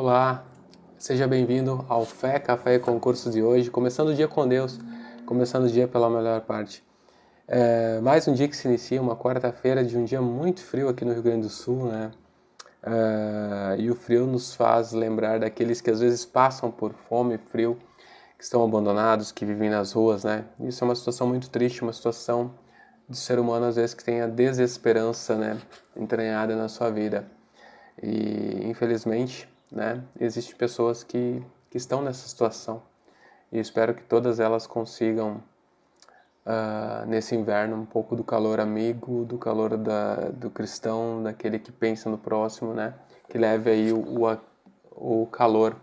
Olá, seja bem-vindo ao Fé, Café e Concurso de hoje, começando o dia com Deus, começando o dia pela melhor parte. Mais um dia que se inicia, uma quarta-feira de um dia muito frio aqui no Rio Grande do Sul, né? E o frio nos faz lembrar daqueles que às vezes passam por fome e frio, que estão abandonados, que vivem nas ruas, né? Isso é uma situação muito triste, uma situação do ser humano às vezes que tem a desesperança, né, entranhada na sua vida. E infelizmente, né, existem pessoas que estão nessa situação. E espero que todas elas consigam, nesse inverno, um pouco do calor amigo, do calor do cristão, daquele que pensa no próximo, né, que leve aí o calor,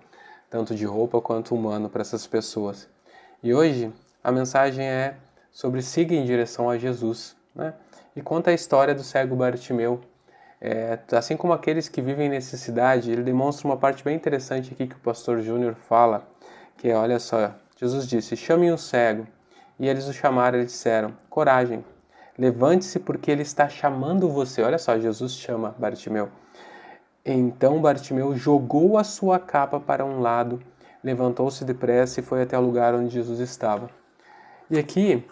tanto de roupa quanto humano, para essas pessoas. E hoje a mensagem é sobre siga em direção a Jesus, né? E conta a história do cego Bartimeu. Assim como aqueles que vivem em necessidade, ele demonstra uma parte bem interessante aqui que o pastor Júnior fala, que é, olha só, Jesus disse, chamem o cego. E eles o chamaram e disseram, coragem, levante-se porque ele está chamando você. Olha só, Jesus chama Bartimeu. Então Bartimeu jogou a sua capa para um lado, levantou-se depressa e foi até o lugar onde Jesus estava. E aqui,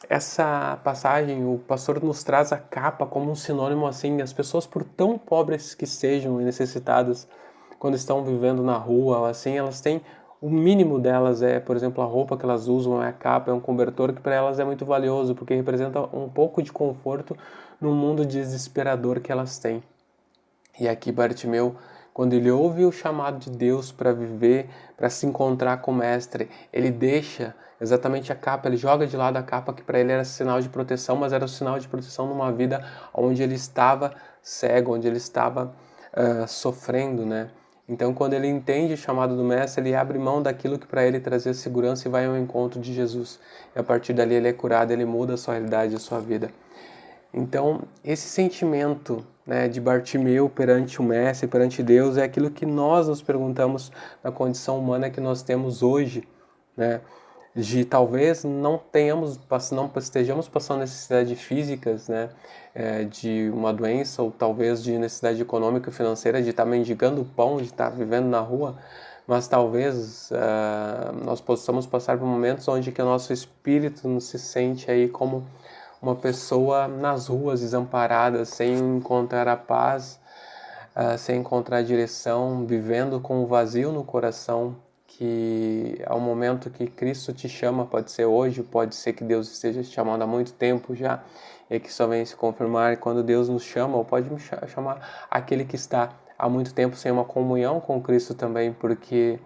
essa passagem, o pastor nos traz a capa como um sinônimo assim, as pessoas por tão pobres que sejam e necessitadas, quando estão vivendo na rua, assim, elas têm, o mínimo delas é, por exemplo, a roupa que elas usam, é a capa, é um cobertor que para elas é muito valioso, porque representa um pouco de conforto no mundo desesperador que elas têm. E aqui Bartimeu, quando ele ouve o chamado de Deus para viver, para se encontrar com o Mestre, ele deixa exatamente a capa, ele joga de lado a capa que para ele era sinal de proteção, mas era um sinal de proteção numa vida onde ele estava cego, onde ele estava sofrendo, né? Então, quando ele entende o chamado do Mestre, ele abre mão daquilo que para ele trazia segurança e vai ao encontro de Jesus. E a partir dali ele é curado, ele muda a sua realidade, a sua vida. Então, esse sentimento, né, de Bartimeu perante o Mestre, perante Deus, é aquilo que nós nos perguntamos na condição humana que nós temos hoje, né, de talvez não estejamos passando necessidades físicas, né, de uma doença ou talvez de necessidade econômica e financeira, de estar mendigando o pão, de estar vivendo na rua, mas talvez nós possamos passar por momentos onde que o nosso espírito não se sente aí como uma pessoa nas ruas, desamparada, sem encontrar a paz, sem encontrar a direção, vivendo com um vazio no coração, que ao momento que Cristo te chama, pode ser hoje, pode ser que Deus esteja te chamando há muito tempo já, e que só vem se confirmar quando Deus nos chama, ou pode me chamar aquele que está há muito tempo sem uma comunhão com Cristo também, porque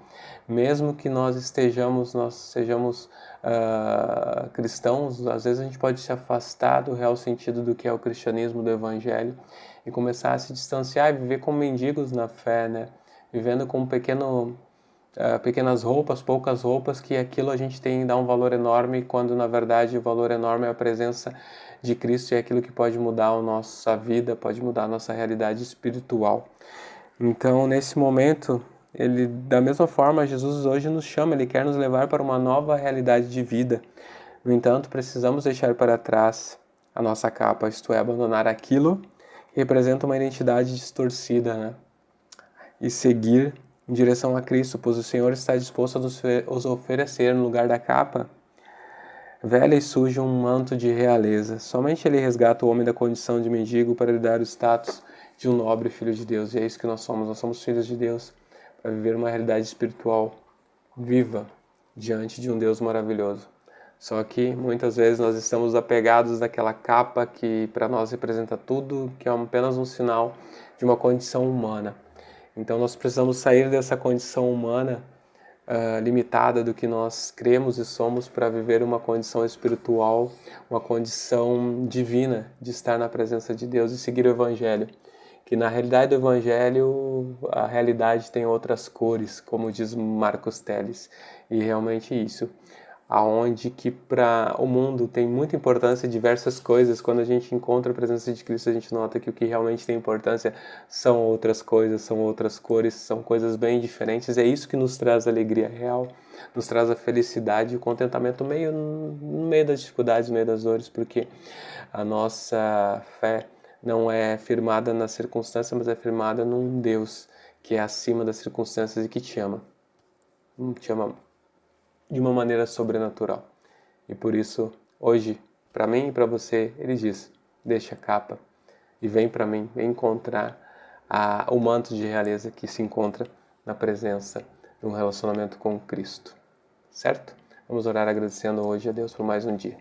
mesmo que nós sejamos cristãos, às vezes a gente pode se afastar do real sentido do que é o cristianismo, do evangelho, e começar a se distanciar e viver como mendigos na fé, né? Vivendo com pequenas roupas, poucas roupas, que aquilo a gente tem dá um valor enorme, quando na verdade o valor enorme é a presença de Cristo e é aquilo que pode mudar a nossa vida, pode mudar a nossa realidade espiritual. Então, nesse momento, ele, da mesma forma, Jesus hoje nos chama, ele quer nos levar para uma nova realidade de vida. No entanto, precisamos deixar para trás a nossa capa, isto é, abandonar aquilo que representa uma identidade distorcida, né? E seguir em direção a Cristo, pois o Senhor está disposto a nos oferecer, no lugar da capa velha e suja, um manto de realeza. Somente ele resgata o homem da condição de mendigo para lhe dar o status de um nobre filho de Deus. E é isso que nós somos filhos de Deus, para viver uma realidade espiritual viva diante de um Deus maravilhoso. Só que muitas vezes nós estamos apegados daquela capa que para nós representa tudo, que é apenas um sinal de uma condição humana. Então nós precisamos sair dessa condição humana limitada do que nós cremos e somos para viver uma condição espiritual, uma condição divina de estar na presença de Deus e seguir o Evangelho. Que na realidade do Evangelho, a realidade tem outras cores, como diz Marcos Telles, e realmente isso. Aonde que para o mundo tem muita importância diversas coisas, quando a gente encontra a presença de Cristo, a gente nota que o que realmente tem importância são outras coisas, são outras cores, são coisas bem diferentes. É isso que nos traz a alegria real, nos traz a felicidade e o contentamento no meio das dificuldades, no meio das dores, porque a nossa fé não é firmada na circunstância, mas é firmada num Deus que é acima das circunstâncias e que te ama de uma maneira sobrenatural. E por isso, hoje, para mim e para você, ele diz: deixa a capa e vem para mim, vem encontrar o manto de realeza que se encontra na presença de um relacionamento com Cristo. Certo? Vamos orar agradecendo hoje a Deus por mais um dia.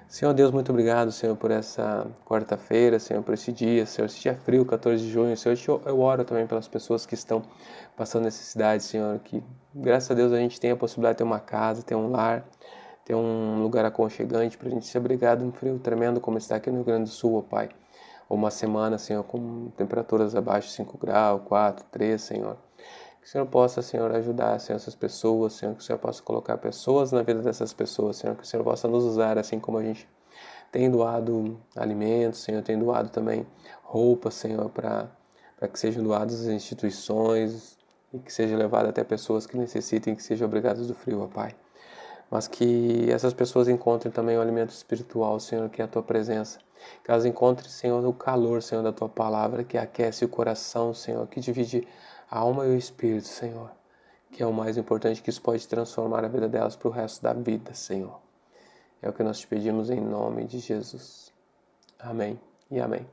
Senhor Deus, muito obrigado, Senhor, por essa quarta-feira, Senhor, por esse dia, Senhor, esse dia frio, 14 de junho, Senhor, eu oro também pelas pessoas que estão passando necessidade, Senhor, que graças a Deus a gente tem a possibilidade de ter uma casa, ter um lar, ter um lugar aconchegante para a gente ser abrigado num frio tremendo como está aqui no Rio Grande do Sul, ó Pai. Ou uma semana, Senhor, com temperaturas abaixo de 5 graus, 4, 3, Senhor. Que o Senhor possa, Senhor, ajudar, Senhor, essas pessoas, Senhor, que o Senhor possa colocar pessoas na vida dessas pessoas, Senhor, que o Senhor possa nos usar assim como a gente tem doado alimentos, Senhor, tem doado também roupas, Senhor, para que sejam doadas às instituições e que seja levado até pessoas que necessitem, que sejam obrigadas do frio, ó Pai. Mas que essas pessoas encontrem também o alimento espiritual, Senhor, que é a Tua presença. Que elas encontrem, Senhor, o calor, Senhor, da Tua palavra, que aquece o coração, Senhor, que divide a alma e o espírito, Senhor. Que é o mais importante, que isso pode transformar a vida delas para o resto da vida, Senhor. É o que nós te pedimos em nome de Jesus. Amém e amém.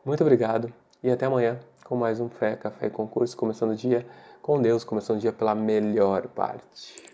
Muito obrigado e até amanhã com mais um Fé, Café e Concurso, começando o dia com Deus, começando o dia pela melhor parte.